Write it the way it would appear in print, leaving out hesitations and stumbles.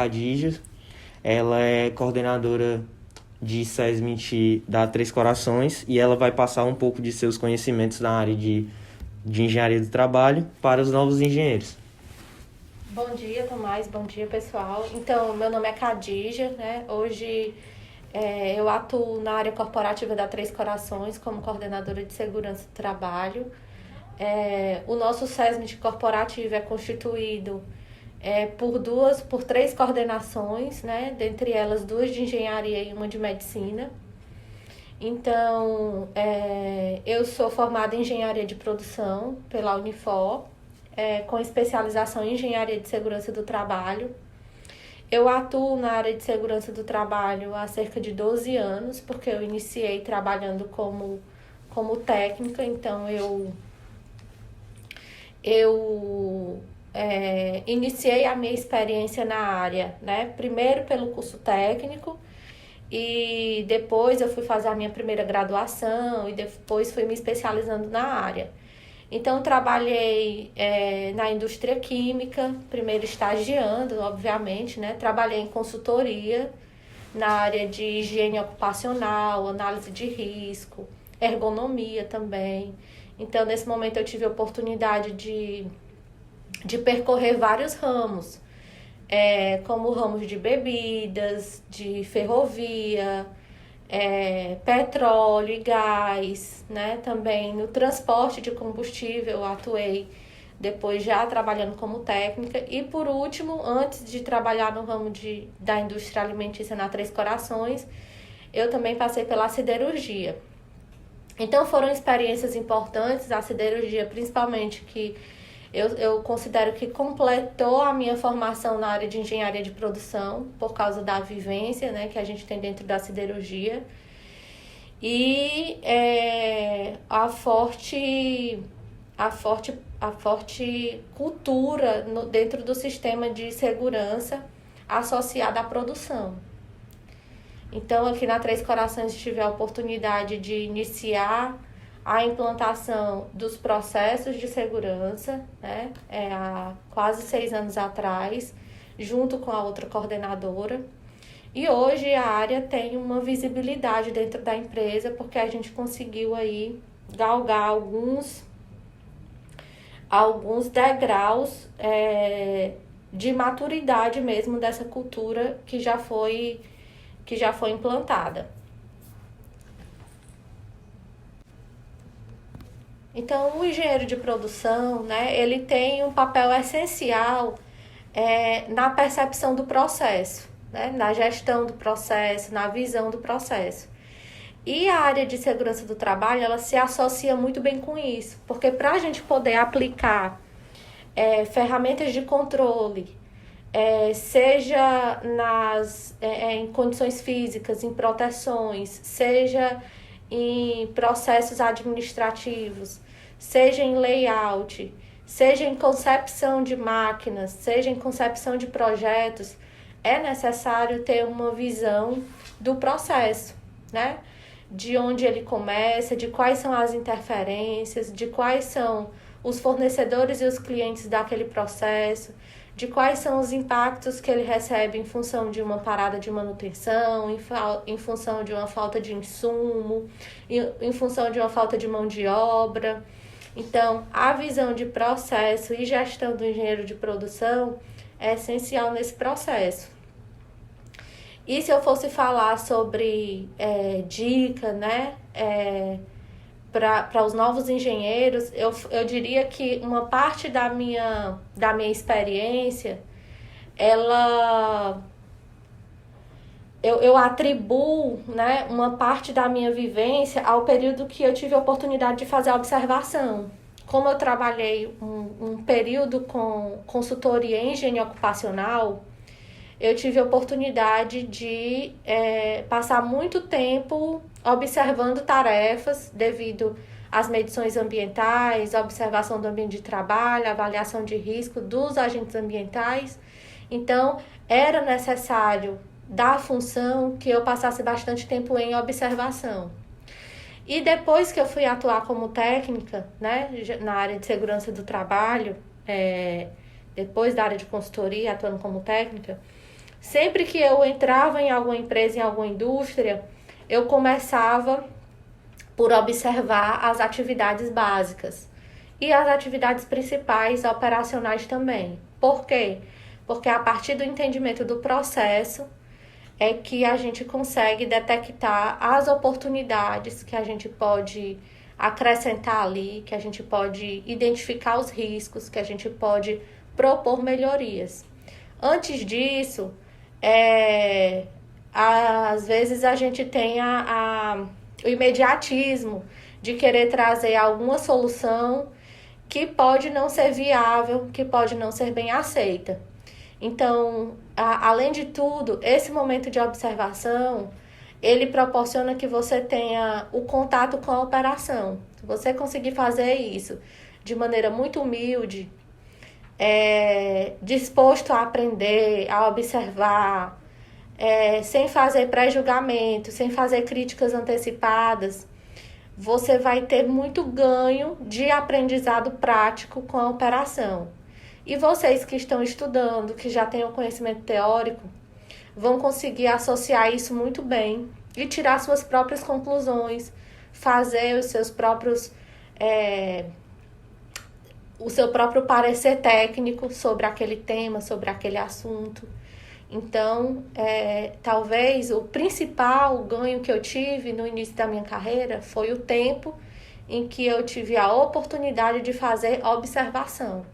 Khadija. Ela é coordenadora de SESMIT da Três Corações e ela vai passar um pouco de seus conhecimentos na área de engenharia do trabalho para os novos engenheiros. Bom dia, Tomás. Bom dia, pessoal. Então, meu nome é Khadija, né? Hoje eu atuo na área corporativa da Três Corações como coordenadora de segurança do trabalho. O nosso SESMIT corporativo é constituído por três coordenações, né? Dentre elas, 2 de engenharia e uma de medicina. Então, eu sou formada em engenharia de produção pela Unifor, com especialização em engenharia de segurança do trabalho. Eu atuo na área de segurança do trabalho há cerca de 12 anos, porque eu iniciei trabalhando como técnica, então eu iniciei a minha experiência na área, né? Primeiro pelo curso técnico e depois eu fui fazer a minha primeira graduação e depois fui me especializando na área. Então, trabalhei na indústria química, primeiro estagiando, obviamente, né? Trabalhei em consultoria na área de higiene ocupacional, análise de risco, ergonomia também. Então, nesse momento, eu tive a oportunidade de percorrer vários ramos, como ramos de bebidas, de ferrovia, petróleo e gás, né? Também no transporte de combustível eu atuei depois já trabalhando como técnica e por último, antes de trabalhar no ramo da indústria alimentícia na Três Corações, eu também passei pela siderurgia. Então foram experiências importantes, a siderurgia principalmente, que eu considero que completou a minha formação na área de engenharia de produção, por causa da vivência, né, que a gente tem dentro da siderurgia. E a forte cultura dentro do sistema de segurança associada à produção. Então, aqui na Três Corações, tive a oportunidade de iniciar a implantação dos processos de segurança, né? Há quase 6 anos atrás, junto com a outra coordenadora. E hoje a área tem uma visibilidade dentro da empresa, porque a gente conseguiu aí galgar alguns degraus de maturidade mesmo dessa cultura que já foi implantada. Então, o engenheiro de produção, né, ele tem um papel essencial na percepção do processo, né, na gestão do processo, na visão do processo. E a área de segurança do trabalho, ela se associa muito bem com isso, porque para a gente poder aplicar ferramentas de controle, seja em condições físicas, em proteções, seja em processos administrativos, seja em layout, seja em concepção de máquinas, seja em concepção de projetos, é necessário ter uma visão do processo, né? De onde ele começa, de quais são as interferências, de quais são os fornecedores e os clientes daquele processo, de quais são os impactos que ele recebe em função de uma parada de manutenção, em função de uma falta de insumo, em função de uma falta de mão de obra. Então, a visão de processo e gestão do engenheiro de produção é essencial nesse processo. E se eu fosse falar sobre dica, né, para os novos engenheiros, eu diria que uma parte da minha experiência, eu atribuo, né, uma parte da minha vivência ao período que eu tive a oportunidade de fazer a observação. Como eu trabalhei um período com consultoria em higiene ocupacional, eu tive a oportunidade de passar muito tempo observando tarefas devido às medições ambientais, a observação do ambiente de trabalho, a avaliação de risco dos agentes ambientais. Então, era necessário da função que eu passasse bastante tempo em observação. E depois que eu fui atuar como técnica, né, na área de segurança do trabalho, depois da área de consultoria, atuando como técnica, Sempre que eu entrava em alguma empresa, em alguma indústria, eu começava por observar as atividades básicas e as atividades principais operacionais também. Por quê? Porque a partir do entendimento do processo é que a gente consegue detectar as oportunidades que a gente pode acrescentar ali, que a gente pode identificar os riscos, que a gente pode propor melhorias. Antes disso, às vezes a gente tem o imediatismo de querer trazer alguma solução que pode não ser viável, que pode não ser bem aceita. Então, além de tudo, esse momento de observação, ele proporciona que você tenha o contato com a operação. Se você conseguir fazer isso de maneira muito humilde, disposto a aprender, a observar, sem fazer pré-julgamento, sem fazer críticas antecipadas, você vai ter muito ganho de aprendizado prático com a operação. E vocês que estão estudando, que já têm o conhecimento teórico, vão conseguir associar isso muito bem e tirar suas próprias conclusões, fazer os seus próprios... o seu próprio parecer técnico sobre aquele tema, sobre aquele assunto. Então, talvez o principal ganho que eu tive no início da minha carreira foi o tempo em que eu tive a oportunidade de fazer observação.